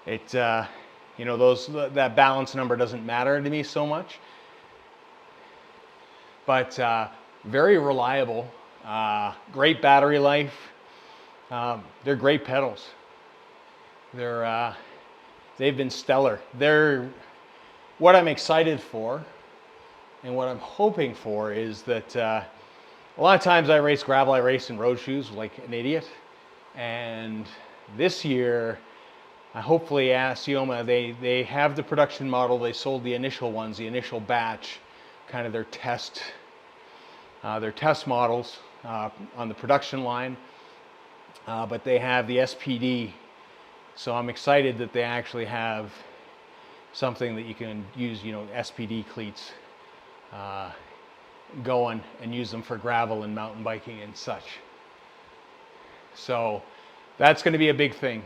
it, you know, that balance number doesn't matter to me so much. But very reliable, great battery life. They're great pedals. They've been stellar. What I'm excited for and what I'm hoping for is that a lot of times I race gravel, I race in road shoes like an idiot. And this year, hopefully Asioma, they have the production model. They sold the initial ones, the initial batch, kind of their test models on the production line. But they have the SPD. So I'm excited that they actually have something that you can use, you know, SPD cleats going and use them for gravel and mountain biking and such. So that's going to be a big thing.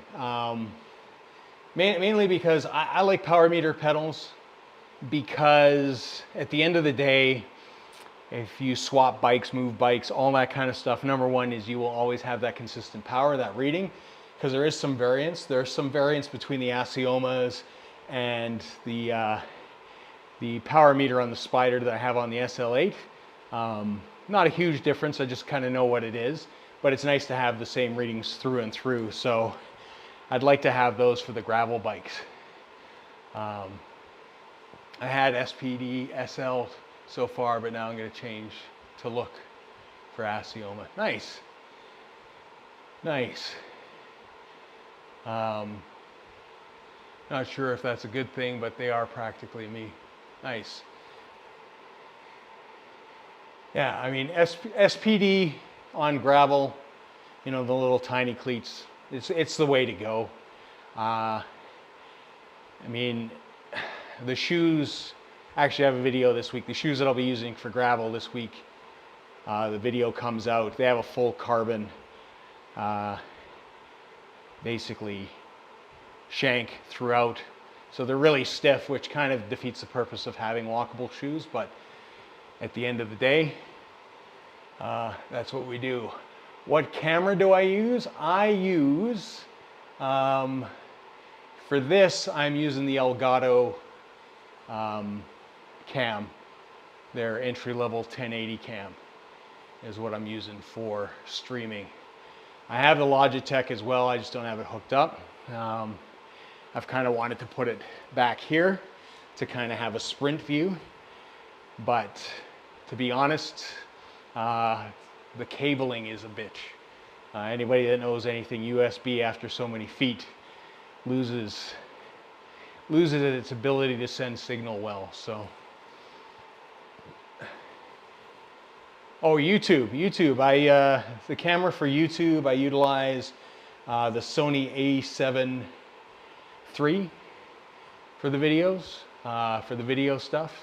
Mainly because I like power meter pedals, because at the end of the day, if you swap bikes, move bikes, all that kind of stuff, number one is you will always have that consistent power, that reading, because there is some variance. There's some variance between the Asiomas and the power meter on the Spider that I have on the SL8. Not a huge difference, I just kind of know what it is, but it's nice to have the same readings through and through. So I'd like to have those for the gravel bikes. I had SPD SL so far, but now I'm going to change to look for Asioma. Nice. Nice. Not sure if that's a good thing, but they are practically me. Nice. Yeah, I mean, SPD on gravel, you know, the little tiny cleats, it's the way to go. I mean, the shoes, actually I have a video this week. The shoes that I'll be using for gravel this week, the video comes out. They have a full carbon, basically shank throughout. So they're really stiff, which kind of defeats the purpose of having walkable shoes. But at the end of the day, that's what we do. What camera do I use? I use, for this, I'm using the Elgato cam. Their entry-level 1080 cam is what I'm using for streaming. I have the Logitech as well, I just don't have it hooked up. I've kind of wanted to put it back here to kind of have a sprint view, but to be honest, the cabling is a bitch. Anybody that knows anything USB after so many feet loses its ability to send signal well. So, oh, YouTube. The camera for YouTube, I utilize the Sony A7 III for the videos, for the video stuff.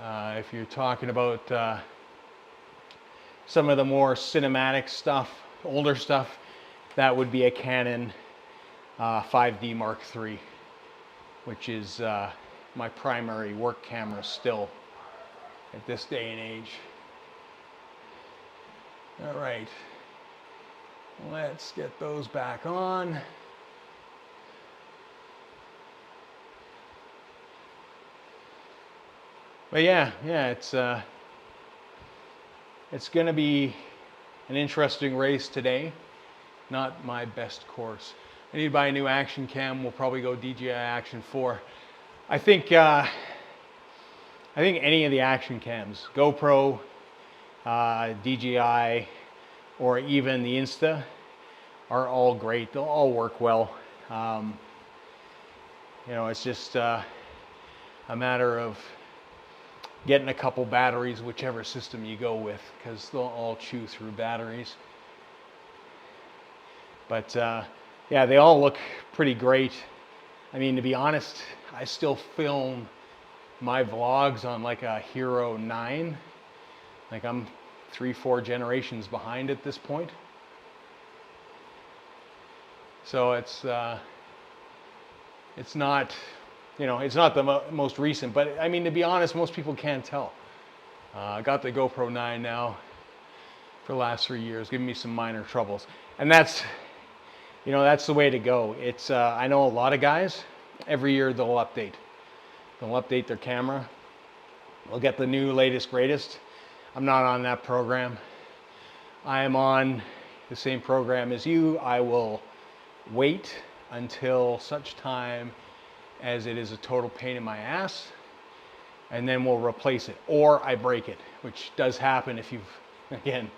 If you're talking about some of the more cinematic stuff, older stuff, that would be a Canon 5D Mark III, which is my primary work camera still at this day and age. All right, let's get those back on. But yeah, it's going to be an interesting race today. Not my best course. I need to buy a new action cam. We'll probably go DJI Action 4. I think any of the action cams, GoPro, DJI, or even the Insta, are all great. They'll all work well. You know, it's just a matter of getting a couple batteries, whichever system you go with, because they'll all chew through batteries. But yeah, they all look pretty great. I mean, to be honest, I still film my vlogs on like a Hero 9. Like I'm 3-4 generations behind at this point. So it's not, you know, it's not the most recent, but I mean, to be honest, most people can't tell. I got the GoPro 9 now for the last 3 years, giving me some minor troubles. And that's, you know, that's the way to go. It's, I know a lot of guys, every year they'll update. They'll update their camera. They'll get the new, latest, greatest. I'm not on that program. I am on the same program as you. I will wait until such time as it is a total pain in my ass, and then we'll replace it, or I break it, which does happen. If you've, again,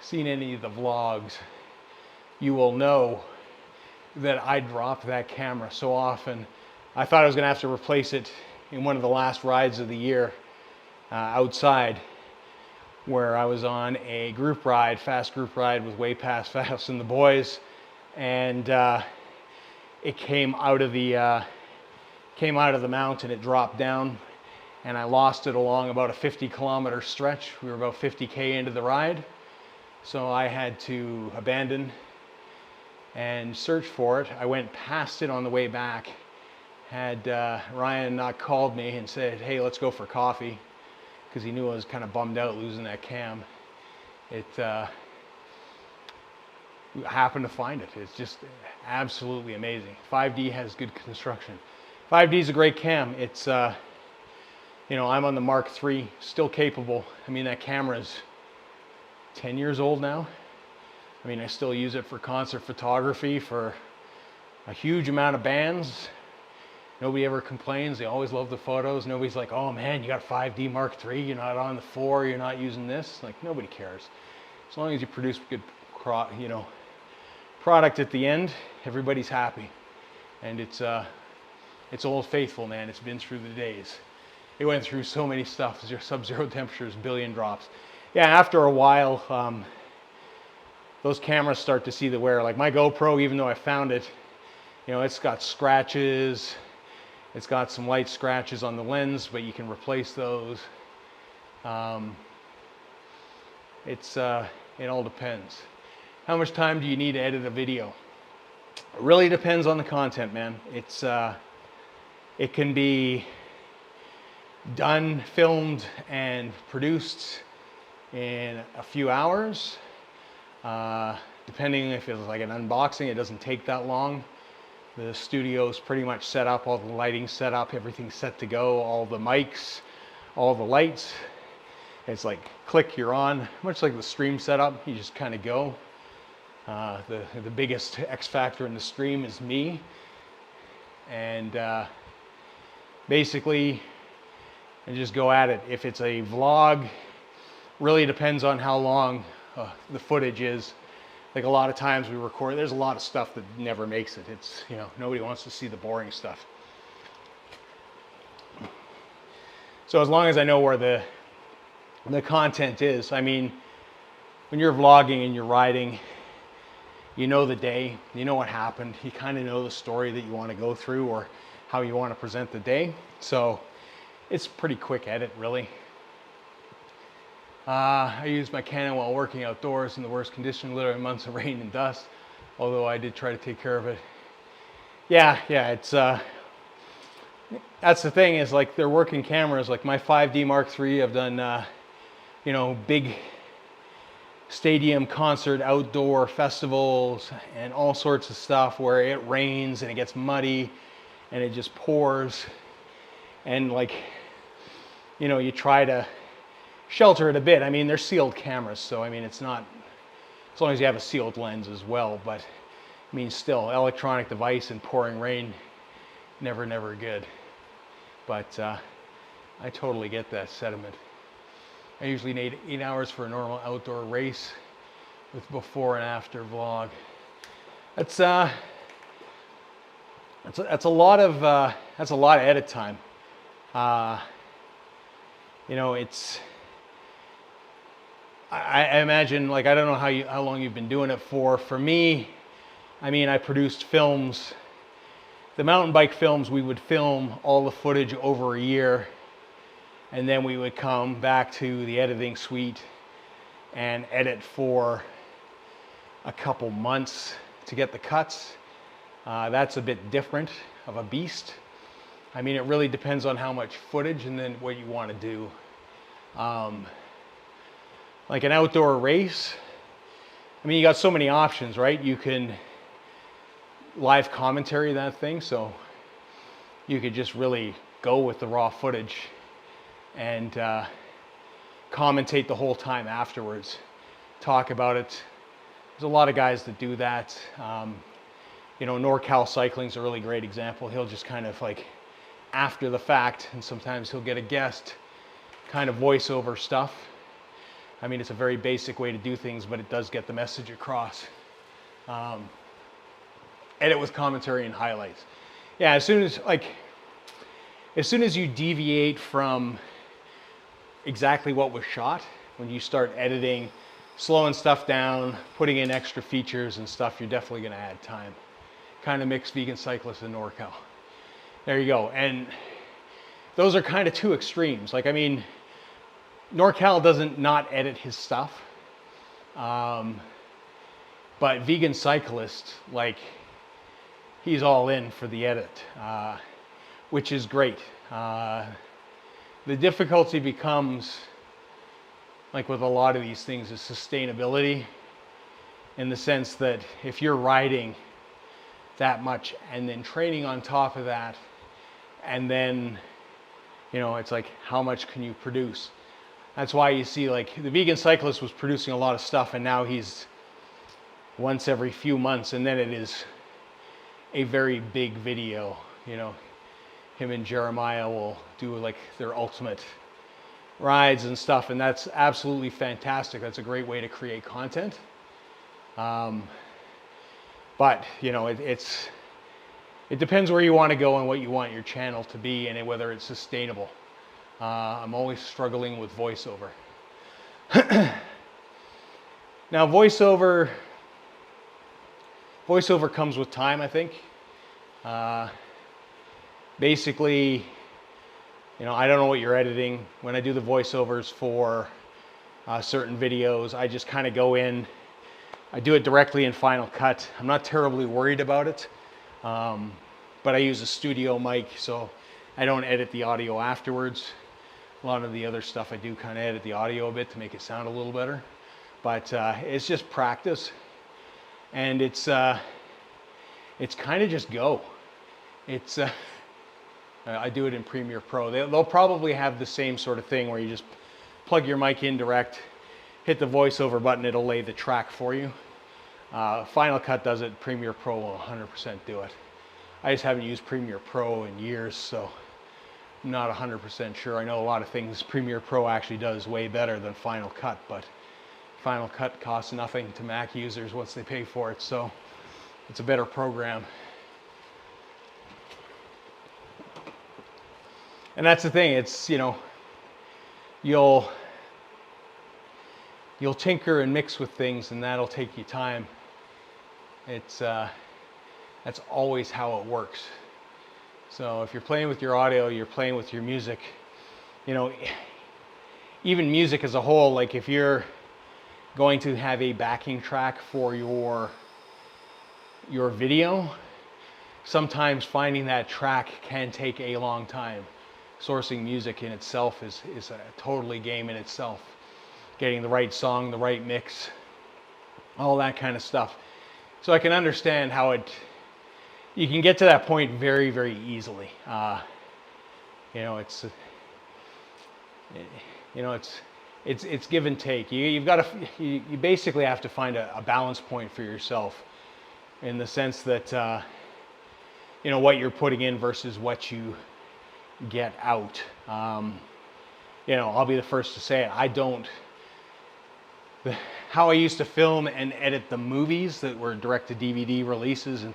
seen any of the vlogs, you will know that I drop that camera so often. I thought I was gonna have to replace it in one of the last rides of the year outside, where I was on a group ride, fast group ride with Way Past Fast and the boys, and it came out of the mountain. It dropped down, and I lost it along about a 50-kilometer stretch. We were about 50K into the ride, so I had to abandon and search for it. I went past it on the way back. Had Ryan not called me and said, hey, let's go for coffee, because he knew I was kind of bummed out losing that cam. It happened to find it. It's just absolutely amazing. 5D has good construction. 5D is a great cam. It's, you know, I'm on the Mark III, still capable. I mean, that camera's 10 years old now. I mean, I still use it for concert photography, for a huge amount of bands. Nobody ever complains. They always love the photos. Nobody's like, oh man, you got 5D Mark III, you're not on the 4, you're not using this. Like, nobody cares. As long as you produce good, you know, product at the end, everybody's happy. And it's Old Faithful, man. It's been through the days. It went through so many stuff. Sub-zero temperatures, billion drops. Yeah, after a while, those cameras start to see the wear. Like my GoPro, even though I found it, you know, it's got scratches. It's got some light scratches on the lens, but you can replace those. It all depends. How much time do you need to edit a video? It really depends on the content, man. It can be done, filmed, and produced in a few hours. Depending if it's like an unboxing, it doesn't take that long. The studio's pretty much set up, all the lighting set up, everything's set to go, all the mics, all the lights. It's like click, you're on, much like the stream setup. You just kind of go. The biggest X factor in the stream is me, and basically I just go at it. If it's a vlog, really depends on how long the footage is. Like a lot of times we record, there's a lot of stuff that never makes it. It's, you know, nobody wants to see the boring stuff. So as long as I know where the content is, I mean, when you're vlogging and you're riding, you know the day, you know what happened, you kind of know the story that you want to go through or how you want to present the day. So it's pretty quick edit, really. I used my Canon while working outdoors in the worst condition, literally months of rain and dust, although I did try to take care of it. Yeah, it's, that's the thing, is like they're working cameras. Like my 5D Mark III, I've done, you know, big stadium concert outdoor festivals and all sorts of stuff where it rains and it gets muddy and it just pours. And like, you know, you try to shelter it a bit. I mean, they're sealed cameras, so I mean, it's not, as long as you have a sealed lens as well, but I mean, still, electronic device and pouring rain, never good. But I totally get that sentiment. I usually need 8 hours for a normal outdoor race with before and after vlog. That's a lot of edit time. You know, it's, I imagine, like, I don't know how long you've been doing it for. For me, I mean, I produced films. The mountain bike films, we would film all the footage over a year, and then we would come back to the editing suite and edit for a couple months to get the cuts. That's a bit different of a beast. I mean, it really depends on how much footage and then what you want to do. Like an outdoor race, I mean, you got so many options, right? You can live commentary that thing, so you could just really go with the raw footage and commentate the whole time afterwards, talk about it. There's a lot of guys that do that. You know, NorCal Cycling's a really great example. He'll just kind of like after the fact, and sometimes he'll get a guest, kind of voiceover stuff. I mean, it's a very basic way to do things, but it does get the message across. Edit with commentary and highlights. Yeah, as soon as you deviate from exactly what was shot, when you start editing, slowing stuff down, putting in extra features and stuff, you're definitely going to add time. Kind of mix vegan cyclists and NorCal. There you go. And those are kind of two extremes. Like, I mean, NorCal doesn't not edit his stuff. But vegan cyclist, like, he's all in for the edit, which is great. The difficulty becomes, like with a lot of these things, is sustainability, in the sense that if you're riding that much and then training on top of that, and then, you know, it's like, how much can you produce? That's why you see, like, the vegan cyclist was producing a lot of stuff, and now he's once every few months, and then it is a very big video. You know, him and Jeremiah will do like their ultimate rides and stuff, and that's absolutely fantastic. That's a great way to create content. But you know, it depends where you want to go and what you want your channel to be, and whether it's sustainable. I'm always struggling with voiceover. Now, voiceover comes with time, I think. Basically, you know, I don't know what you're editing. When I do the voiceovers for certain videos, I just kind of go in. I do it directly in Final Cut. I'm not terribly worried about it, but I use a studio mic, so I don't edit the audio afterwards. A lot of the other stuff I do kind of edit the audio a bit to make it sound a little better, but it's just practice, and it's kind of just go. It's I do it in Premiere Pro. They'll probably have the same sort of thing where you just plug your mic in direct, hit the voiceover button, it'll lay the track for you. Final Cut does it, Premiere Pro will 100% do it. I just haven't used Premiere Pro in years, so I'm not 100% sure. I know a lot of things Premiere Pro actually does way better than Final Cut, but Final Cut costs nothing to Mac users once they pay for it, so it's a better program. And that's the thing, it's, you know, you'll tinker and mix with things, and that'll take you time. It's that's always how it works. So if you're playing with your audio, you're playing with your music, you know, even music as a whole, like if you're going to have a backing track for your video, sometimes finding that track can take a long time. Sourcing music in itself is a totally game in itself. Getting the right song, the right mix, all that kind of stuff. So I can understand how you can get to that point very, very easily. You know, it's give and take. You basically have to find a balance point for yourself, in the sense that you know, what you're putting in versus what you get out. You know, I'll be the first to say it. How I used to film and edit the movies that were direct to DVD releases, and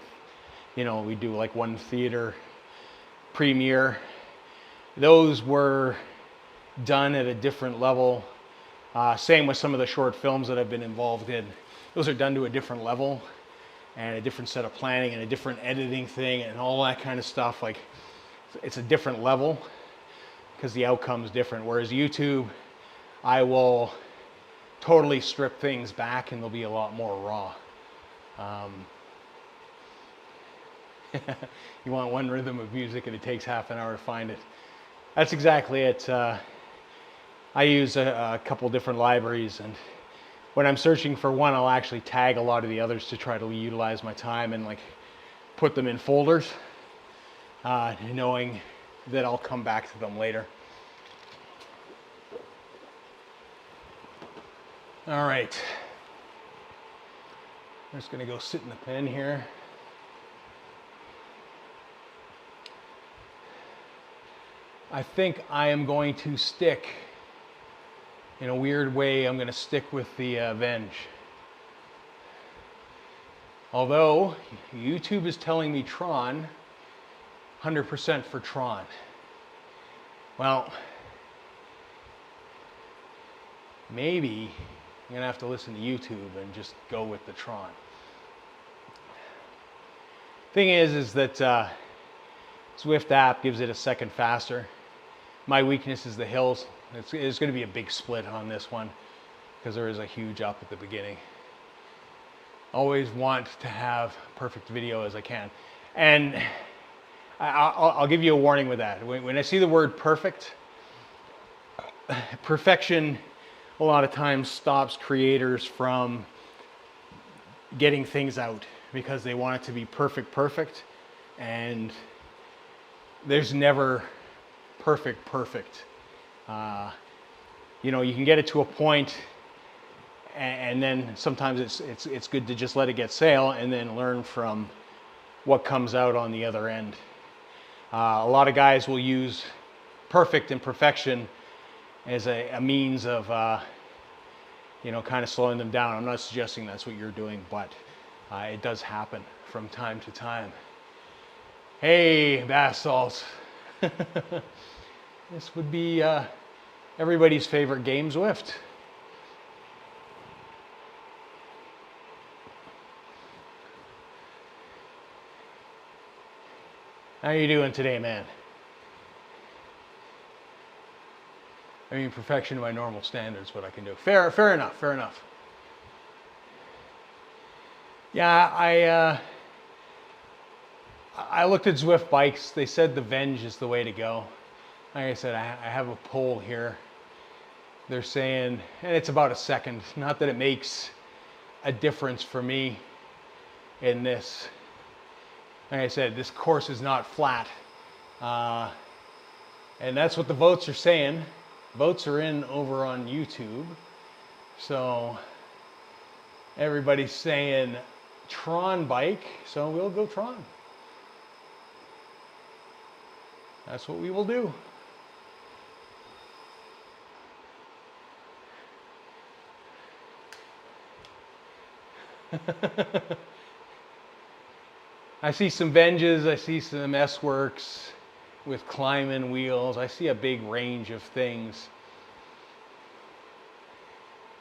you know, we do like one theater premiere. Those were done at a different level. Same with some of the short films that I've been involved in. Those are done to a different level, and a different set of planning, and a different editing thing, and all that kind of stuff. Like, it's a different level because the outcome's different. Whereas YouTube, I will totally strip things back, and they'll be a lot more raw. You want one rhythm of music and it takes half an hour to find it. That's exactly it. I use a couple different libraries, and when I'm searching for one, I'll actually tag a lot of the others to try to utilize my time. And like put them in folders, knowing that I'll come back to them later. All right, I'm just gonna go sit in the pen here. I think I am going to stick, in a weird way, I'm gonna stick with the Venge. Although, YouTube is telling me Tron, 100% for Tron. Well, maybe I'm gonna have to listen to YouTube and just go with the Tron. Thing is that Zwift app gives it a second faster. My weakness is the hills. It's gonna be a big split on this one because there is a huge up at the beginning. Always want to have perfect video as I can. And I'll give you a warning with that. When I see the word perfect, perfection a lot of times stops creators from getting things out because they want it to be perfect, and there's never perfect. You know, you can get it to a point, and then sometimes it's good to just let it get sail and then learn from what comes out on the other end. A lot of guys will use perfect and perfection as a means of, you know, kind of slowing them down. I'm not suggesting that's what you're doing, but it does happen from time to time. Hey, bath salts. This would be everybody's favorite game, Zwift. How are you doing today, man? I mean, perfection to my normal standards, what I can do. Fair enough. Yeah, I looked at Zwift bikes. They said the Venge is the way to go. Like I said, I have a poll here. They're saying, and it's about a second. Not that it makes a difference for me in this. Like I said, this course is not flat. And that's what the votes are saying. Votes are in over on YouTube. So everybody's saying Tron bike, so we'll go Tron. That's what we will do. I see some Venges, I see some S-Works with climbing wheels. I see a big range of things.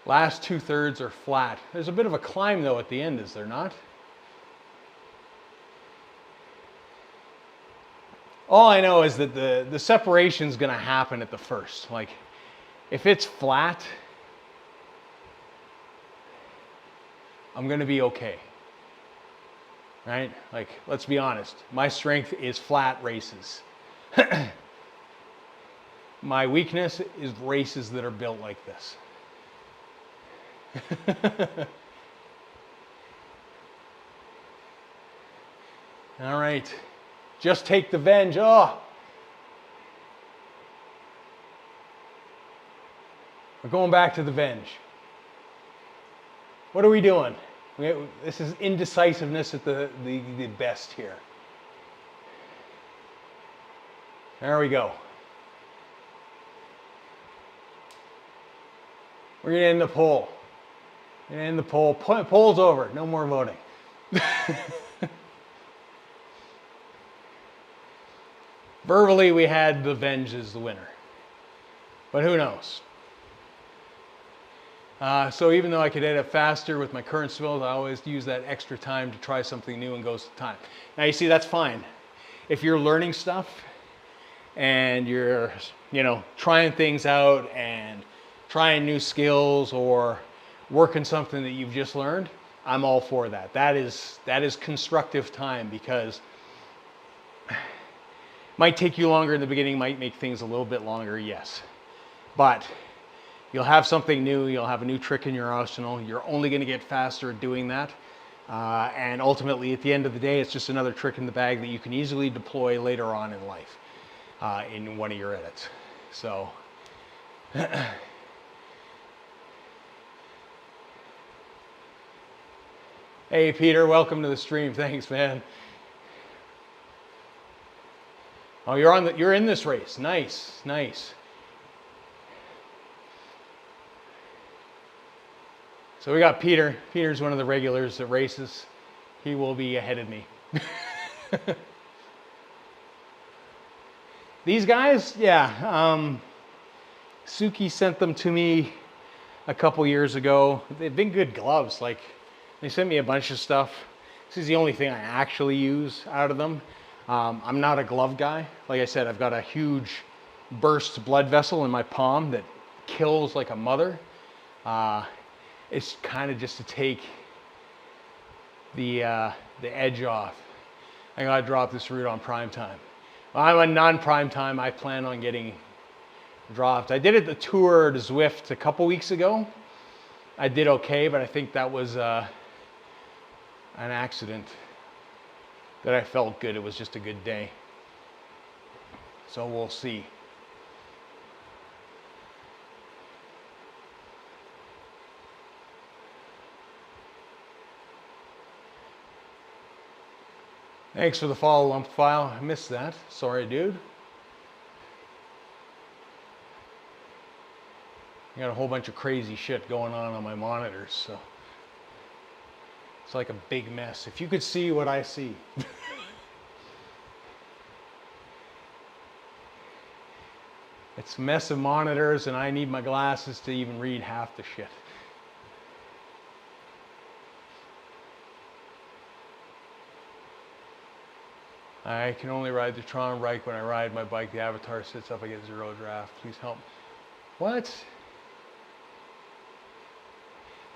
Last 2/3 are flat. There's a bit of a climb though at the end, is there not? All I know is that the separation is going to happen at the first. Like, if it's flat, I'm going to be okay. Right? Like, let's be honest. My strength is flat races. My weakness is races that are built like this. All right. Just take the Venge. Oh. We're going back to the Venge. What are we doing? This is indecisiveness at the best here. There we go. We're going to end the poll. We're going to end the poll. Poll's over. No more voting. Verbally, we had the Venge as the winner. But who knows? So even though I could edit faster with my current skills, I always use that extra time to try something new and goes to time. Now you see, that's fine. If you're learning stuff and you're, you know, trying things out and trying new skills or working something that you've just learned, I'm all for that. That is constructive time, because it might take you longer in the beginning, might make things a little bit longer, yes. But you'll have something new, you'll have a new trick in your arsenal. You're only going to get faster at doing that. And ultimately, at the end of the day, it's just another trick in the bag that you can easily deploy later on in life in one of your edits. So, hey Peter, welcome to the stream. Thanks, man. Oh, you're in this race. Nice, nice. So we got Peter. Peter's one of the regulars that races. He will be ahead of me. These guys, yeah. Suki sent them to me a couple years ago. They've been good gloves. Like, they sent me a bunch of stuff. This is the only thing I actually use out of them. I'm not a glove guy. Like I said, I've got a huge burst blood vessel in my palm that kills like a mother. It's kind of just to take the edge off. I gotta drop this route on prime time. I'm a non-prime time. I plan on getting dropped. I did it the tour to Zwift a couple weeks ago. I did okay, but I think that was an accident that I felt good. It was just a good day. So we'll see. Thanks for the follow, lump file. I missed that. Sorry, dude. I got a whole bunch of crazy shit going on my monitors, so it's like a big mess. If you could see what I see. It's a mess of monitors, and I need my glasses to even read half the shit. I can only ride the Tron bike. When I ride my bike, the avatar sits up, I get 0 draft. Please help. What?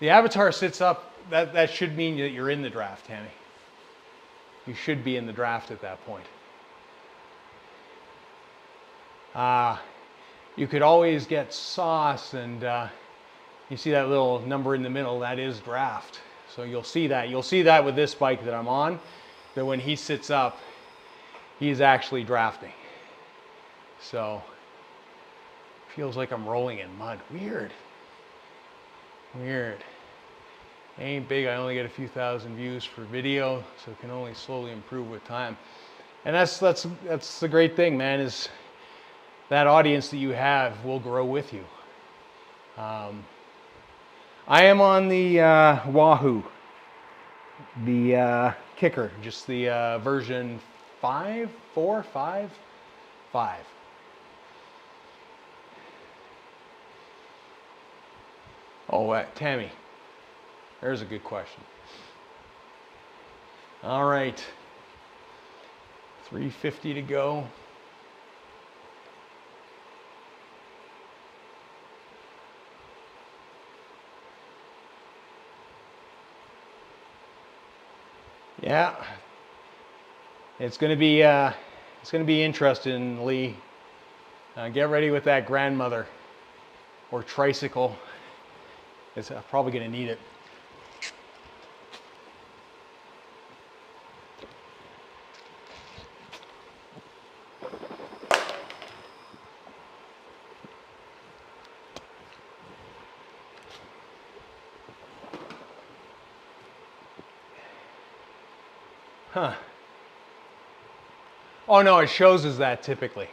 The avatar sits up, that should mean that you're in the draft, Tammy. You should be in the draft at that point. You could always get sauce, and you see that little number in the middle, that is draft. So you'll see that. You'll see that with this bike that I'm on, that when he sits up, he's actually drafting. So, feels like I'm rolling in mud. Weird. Weird. Ain't big. I only get a few thousand views for video, so it can only slowly improve with time. And that's the great thing, man, is that audience that you have will grow with you. I am on the Wahoo, the kicker, just the version 5. Oh, Tammy, there's a good question. All right, 350 to go. Yeah, it's going to be interesting, Lee. Get ready with that grandmother or tricycle. It's probably going to need it. Huh. Oh no, it shows as that typically.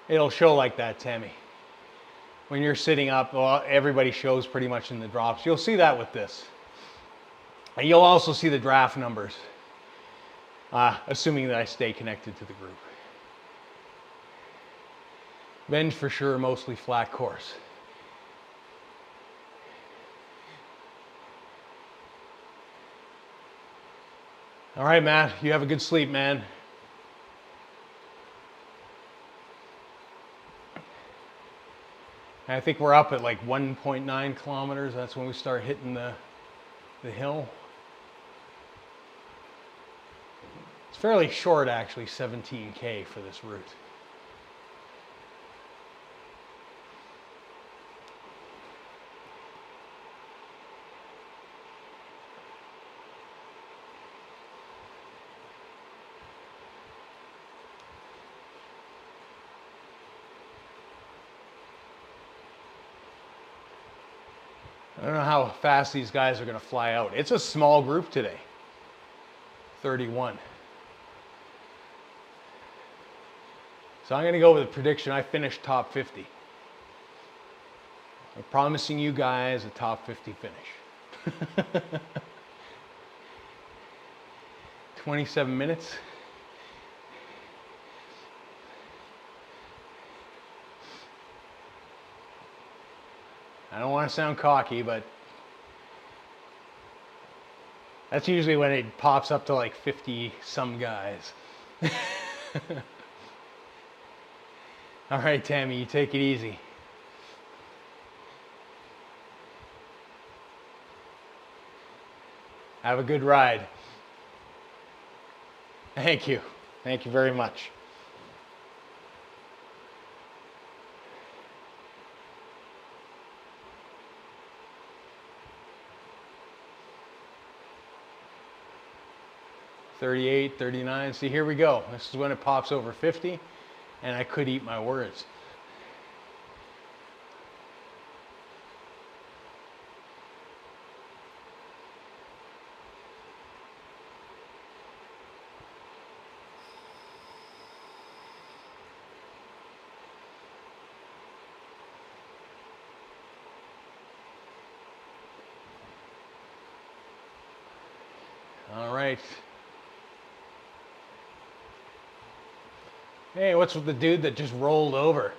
It'll show like that, Tammy. When you're sitting up, well, everybody shows pretty much in the drops. You'll see that with this. And you'll also see the draft numbers, assuming that I stay connected to the group. Bend for sure, mostly flat course. All right, Matt, you have a good sleep, man. I think we're up at like 1.9 kilometers. That's when we start hitting the hill. It's fairly short, actually, 17K for this route. I don't know how fast these guys are going to fly out. It's a small group today. 31. So I'm going to go with a prediction. I finished top 50. I'm promising you guys a top 50 finish. 27 minutes. I don't want to sound cocky, but that's usually when it pops up to like 50 some guys. All right, Tammy, you take it easy. Have a good ride. Thank you. Thank you very much. $38, $39. See, here we go. This is when it pops over 50, and I could eat my words. All right. Hey, what's with the dude that just rolled over?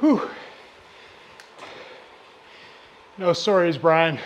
Whew. No sorries, Brian.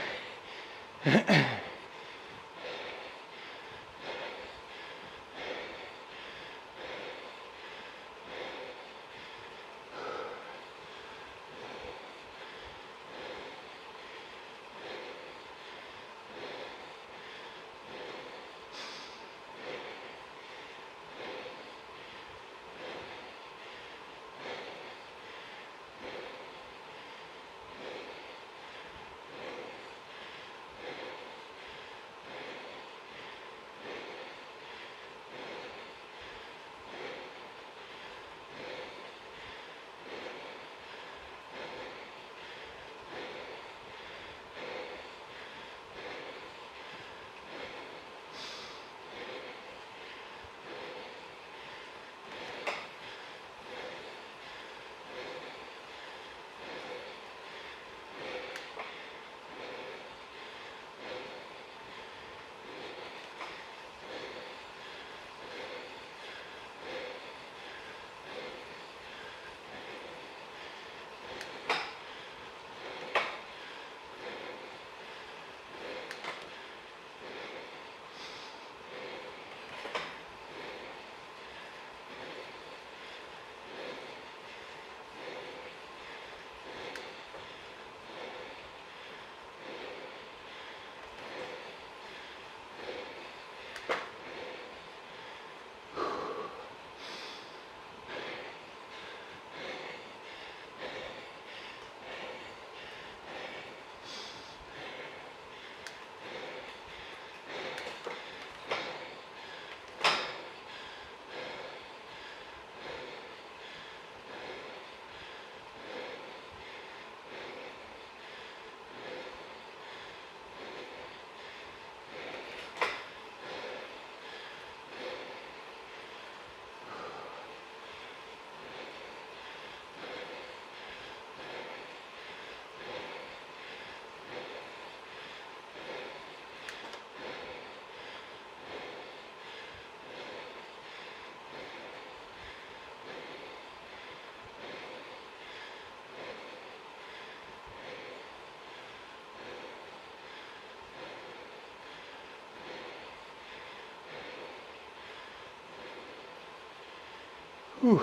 Whew.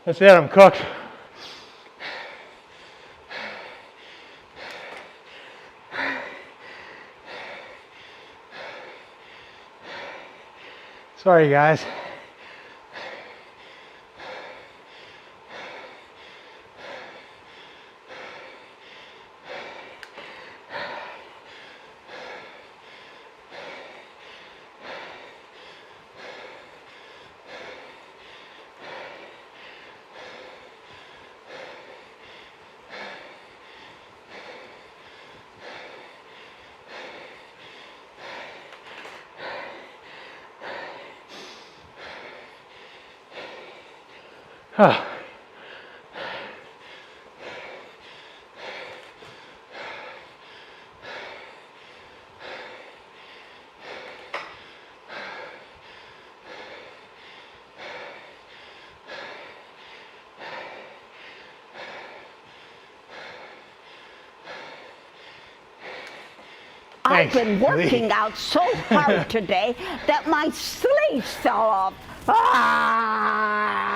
That's it, I'm cooked. Sorry, guys. Huh. I've been working out so hard today that my sleeves fell off. Ah!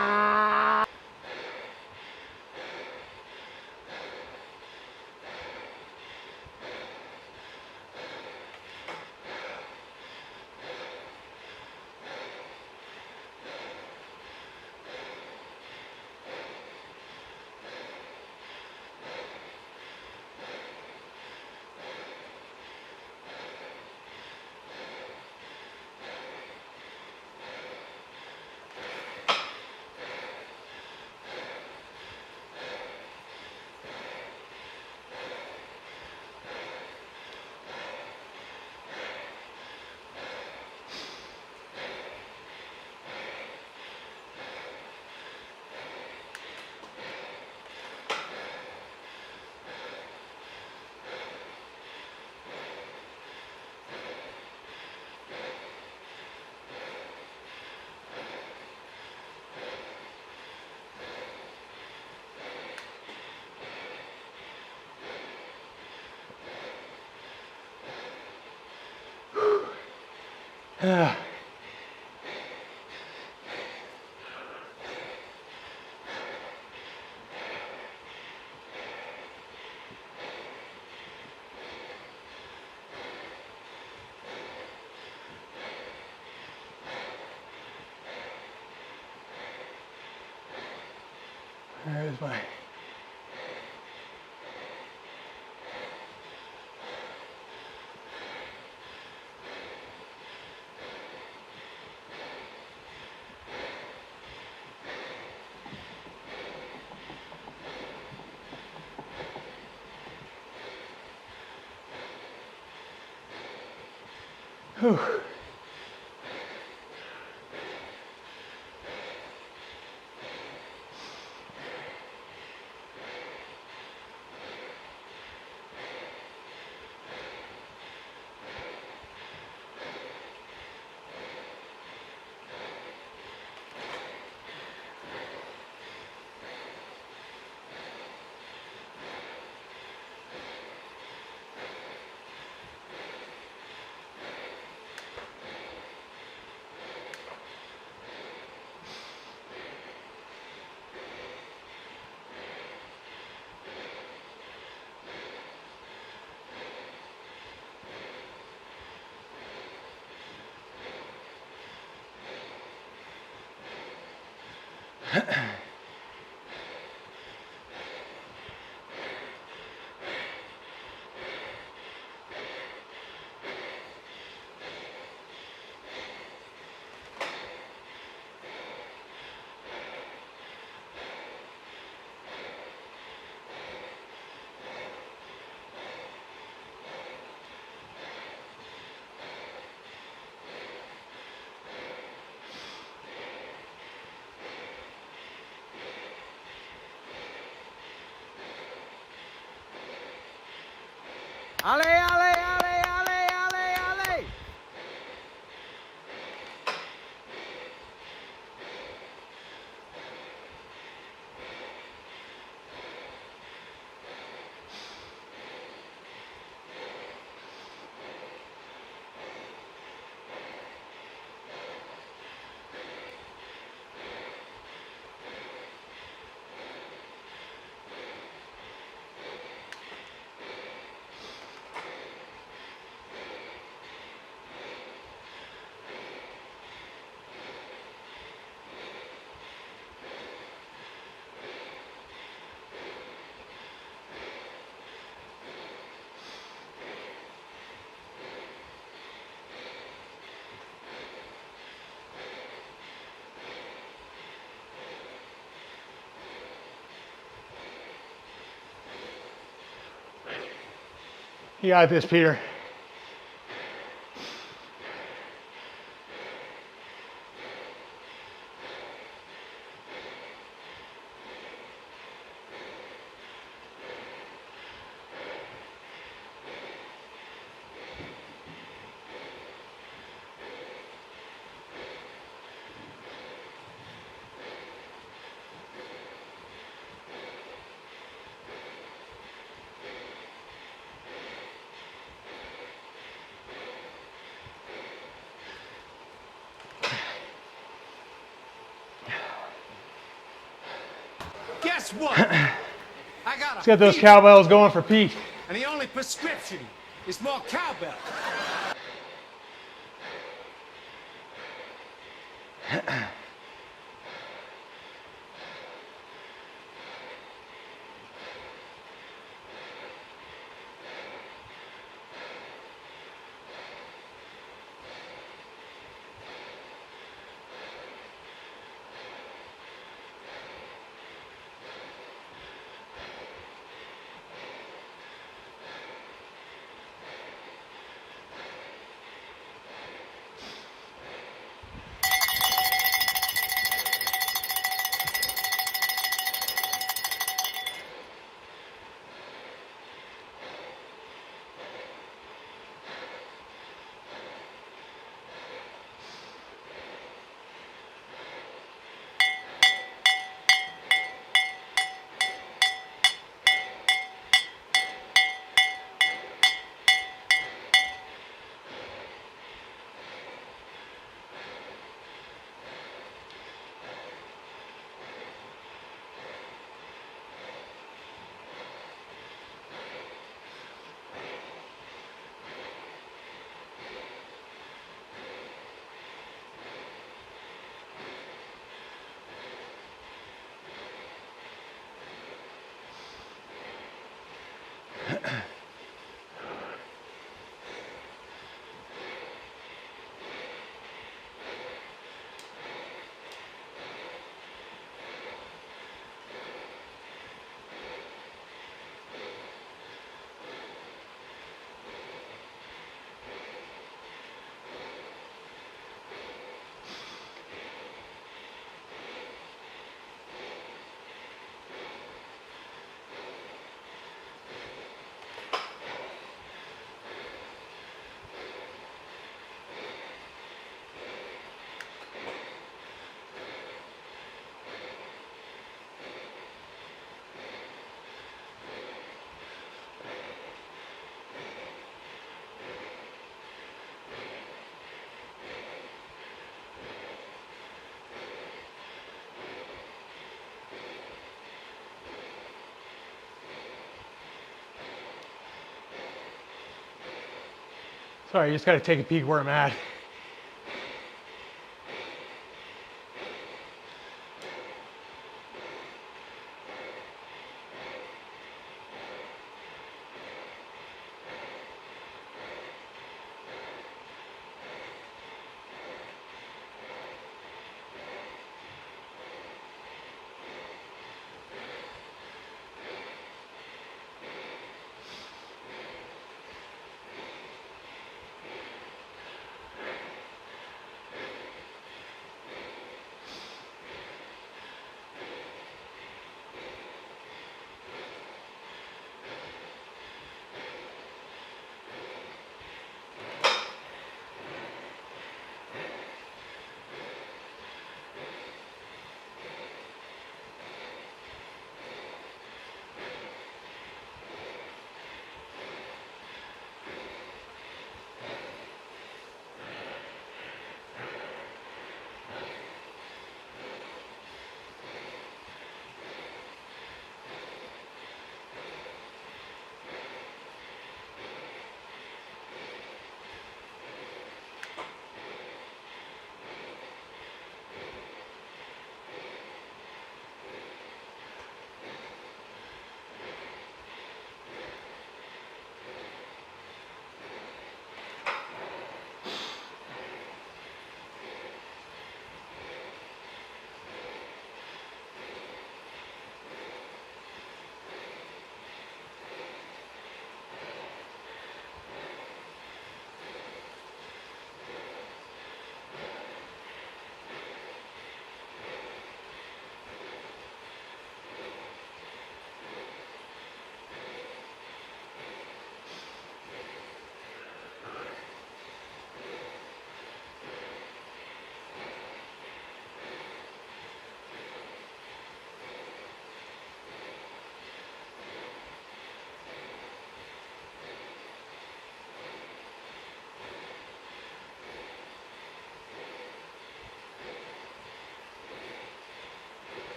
There's my... Whew. Ale, ale, ale, ale, ale, ale. You got this, Peter. Guess what? I got Let's get those cowbells going for Pete. And the only prescription is more cowbell. Sorry, you just got to take a peek where I'm at.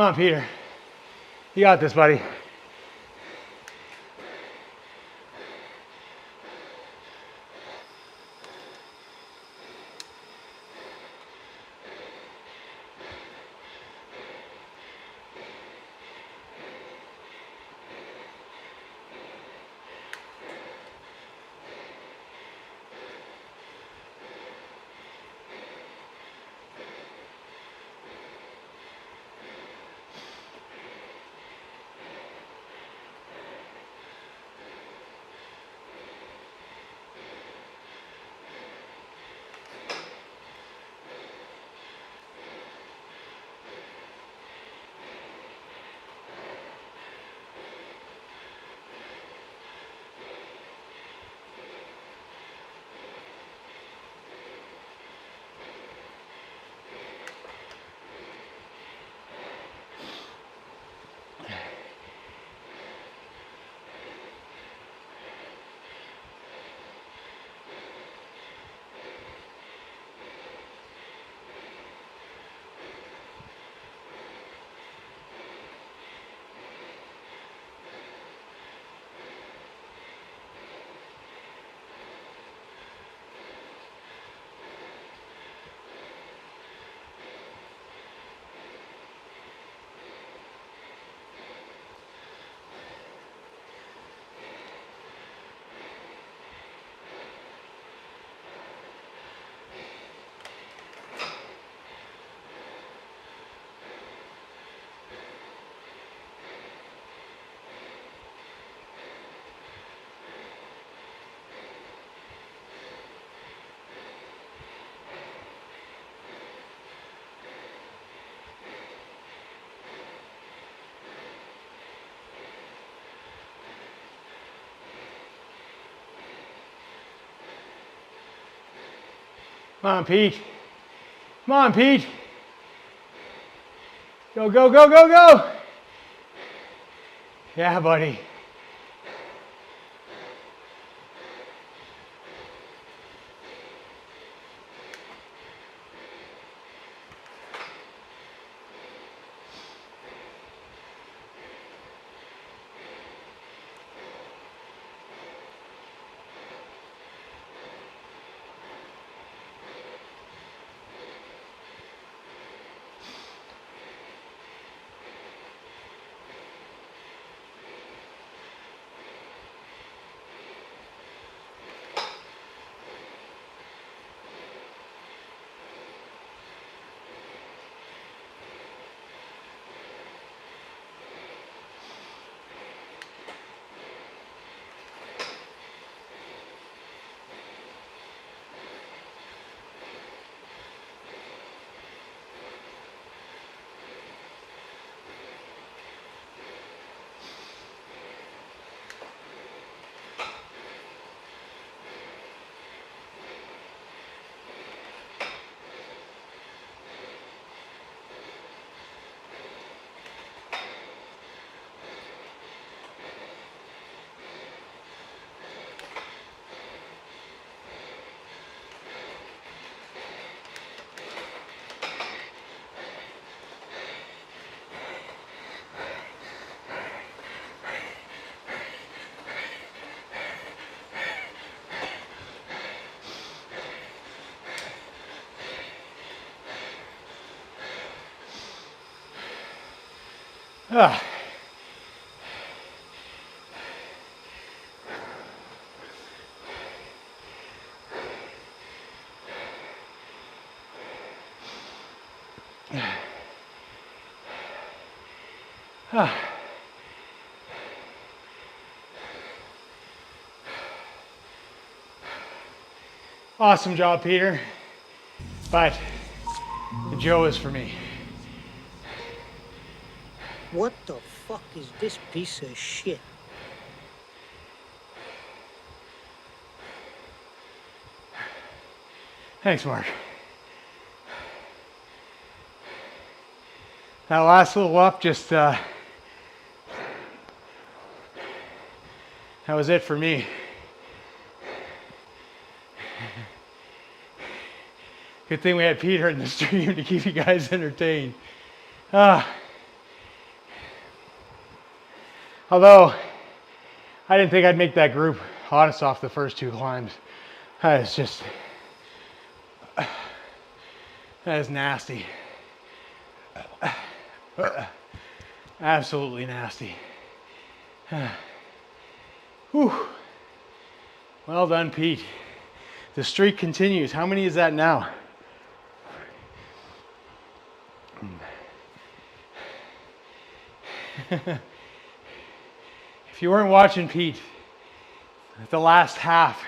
Come on, Peter. You got this, buddy. Come on, Pete. Come on, Pete. Go, go, go, go, go. Yeah, buddy. Ah. Ah. Awesome job, Peter. But the Joe is for me. What the fuck is this piece of shit? Thanks, Mark. That last little up just, that was it for me. Good thing we had Peter in the stream to keep you guys entertained. Although, I didn't think I'd make that group honest off the first 2 climbs. That is just, that is nasty. Absolutely nasty. Whew. Well done, Pete. The streak continues. How many is that now? If you weren't watching Pete, the last half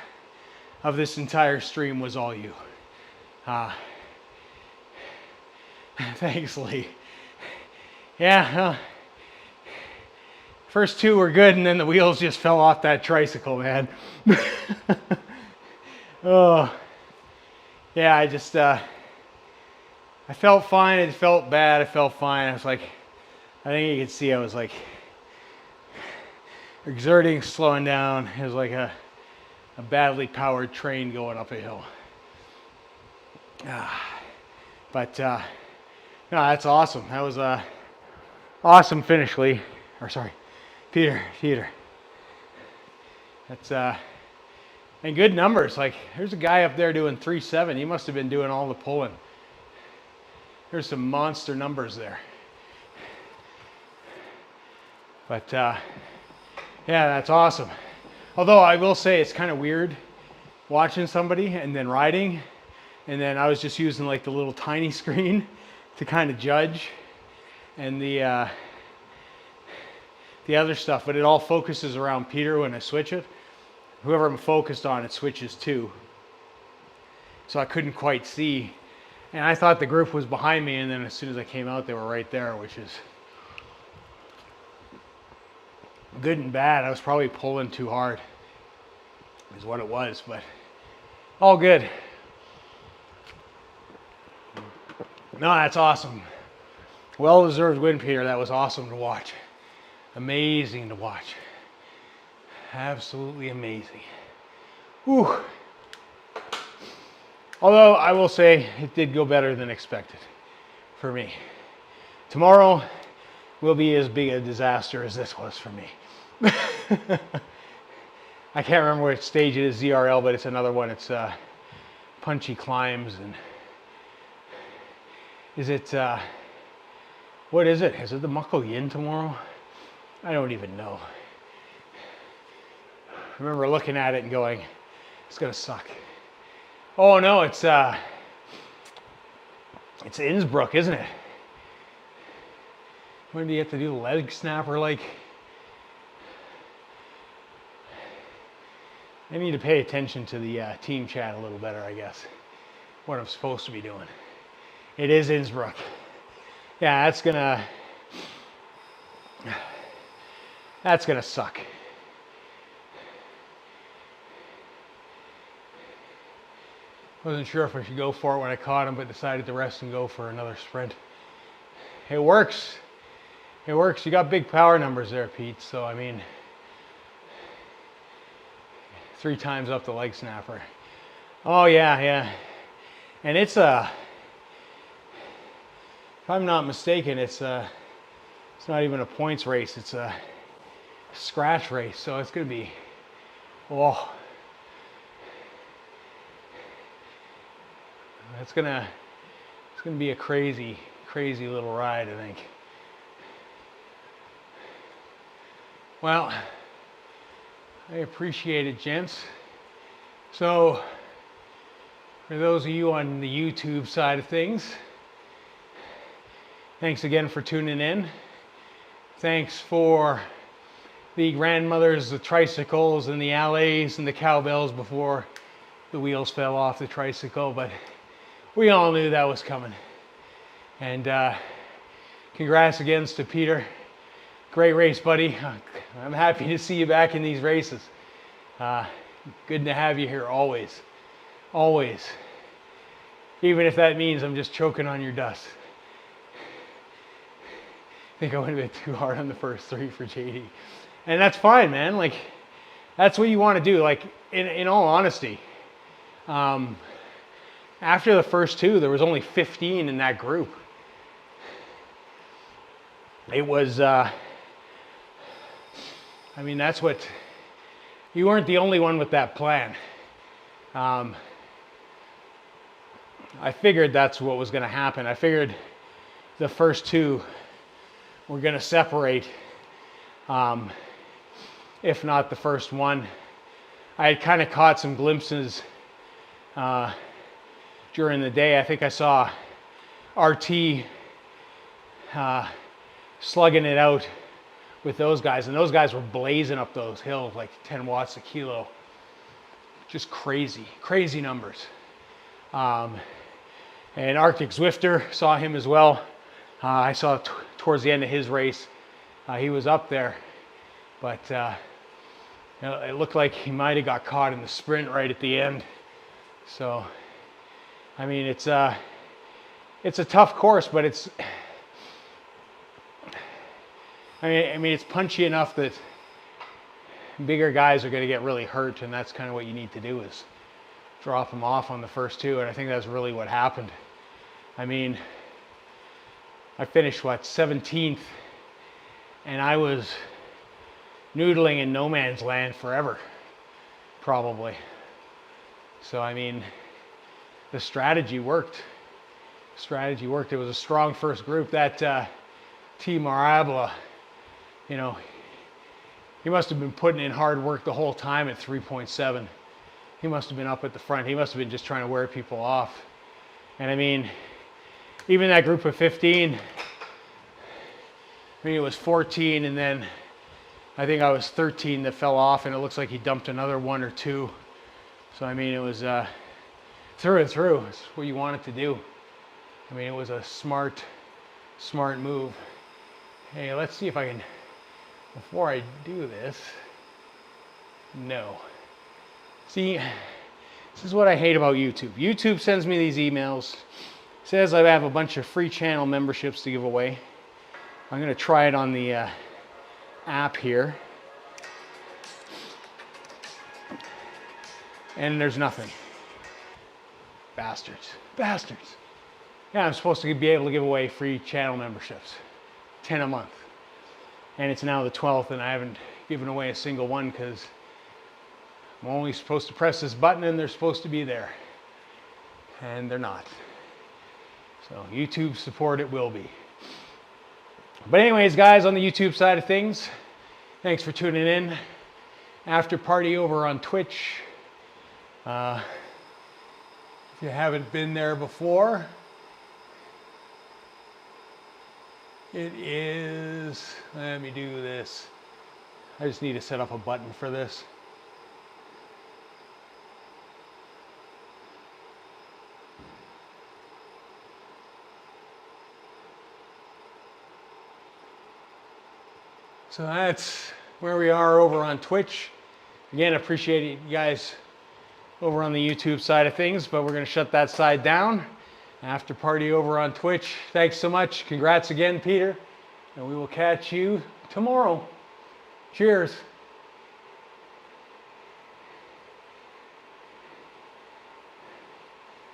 of this entire stream was all you. Thanks, Lee. Yeah, first 2 were good, and then the wheels just fell off that tricycle, man. Oh, yeah, I just, I felt fine, it felt bad, I felt fine. I was like, I think you could see I was like exerting, slowing down. It was like a badly powered train going up a hill. But no, that's awesome. That was a awesome finish, Lee. Or sorry, Peter. That's and good numbers. Like, there's a guy up there doing 3.7. He must have been doing all the pulling. There's some monster numbers there. But yeah, that's awesome. Although I will say it's kind of weird watching somebody and then riding, and then I was just using like the little tiny screen to kind of judge, and the other stuff, but it all focuses around Peter when I switch it. Whoever I'm focused on, it switches to. So I couldn't quite see, and I thought the group was behind me, and then as soon as I came out, they were right there, which is good and bad. I was probably pulling too hard is what it was, but all good. No, that's awesome. Well-deserved win, Peter. That was awesome to watch. Amazing to watch. Absolutely amazing. Whew. Although I will say it did go better than expected for me. Tomorrow will be as big a disaster as this was for me. I can't remember which stage it is, ZRL, but it's another one. It's punchy climbs, and is it what is it? Is it the Muckle Yin tomorrow? I don't even know. I remember looking at it and going, it's gonna suck. Oh no, it's Innsbruck, isn't it? When do you have to do the leg snapper? Like, I need to pay attention to the team chat a little better, I guess. What I'm supposed to be doing. It is Innsbruck. Yeah, that's gonna suck. Wasn't sure if I should go for it when I caught him, but decided to rest and go for another sprint. It works. It works. You got big power numbers there, Pete. So, I mean, 3 times up the leg snapper. Oh, yeah. And it's if I'm not mistaken, it's not even a points race. It's a scratch race. So it's going to be, it's gonna be a crazy little ride, I think. Well, I appreciate it, gents. So, for those of you on the YouTube side of things, thanks again for tuning in. Thanks for the grandmothers, the tricycles, and the alleys, and the cowbells before the wheels fell off the tricycle, but we all knew that was coming. And congrats again to Peter. Great race, buddy. I'm happy to see you back in these races. Good to have you here always. Always. Even if that means I'm just choking on your dust. I think I went a bit too hard on the first 3 for JD. And that's fine, man. Like, that's what you want to do. Like, in all honesty, after the first 2, there was only 15 in that group. It was, I mean, that's what, you weren't the only one with that plan. I figured that's what was going to happen. I figured the first 2 were going to separate, if not the first one. I had kind of caught some glimpses during the day. I think I saw RT slugging it out with those guys, and those guys were blazing up those hills like 10 watts a kilo. Just crazy, crazy numbers. And Arctic Zwifter, saw him as well. I saw towards the end of his race, he was up there, but you know, it looked like he might have got caught in the sprint right at the end. So, I mean, it's a tough course, but it's, I mean, it's punchy enough that bigger guys are going to get really hurt, and that's kind of what you need to do, is drop them off on the first 2, and I think that's really what happened. I mean, I finished, what, 17th, and I was noodling in no man's land forever, probably. So, I mean, the strategy worked. Strategy worked. It was a strong first group. That Team Arabla, you know, he must have been putting in hard work the whole time at 3.7. He must have been up at the front. He must have been just trying to wear people off. And I mean, even that group of 15, I mean, it was 14, and then I think I was 13 that fell off, and it looks like he dumped another 1 or 2. So, I mean, it was through and through. It's what you want it to do. I mean, it was a smart move. Hey, let's see if I can, before I do this, no. See, this is what I hate about YouTube. YouTube sends me these emails, says I have a bunch of free channel memberships to give away. I'm going to try it on the app here. And there's nothing. Bastards. Bastards. Yeah, I'm supposed to be able to give away free channel memberships. 10 a month. And it's now the 12th, and I haven't given away a single one because I'm only supposed to press this button and they're supposed to be there. And they're not. So YouTube support it will be. But anyways, guys, on the YouTube side of things, thanks for tuning in. After party over on Twitch. If you haven't been there before, it is, let me do this. I just need to set up a button for this. So that's where we are over on Twitch. Again, appreciate you guys over on the YouTube side of things, but we're going to shut that side down. After party over on Twitch. Thanks so much. Congrats again, Peter. And we will catch you tomorrow. Cheers.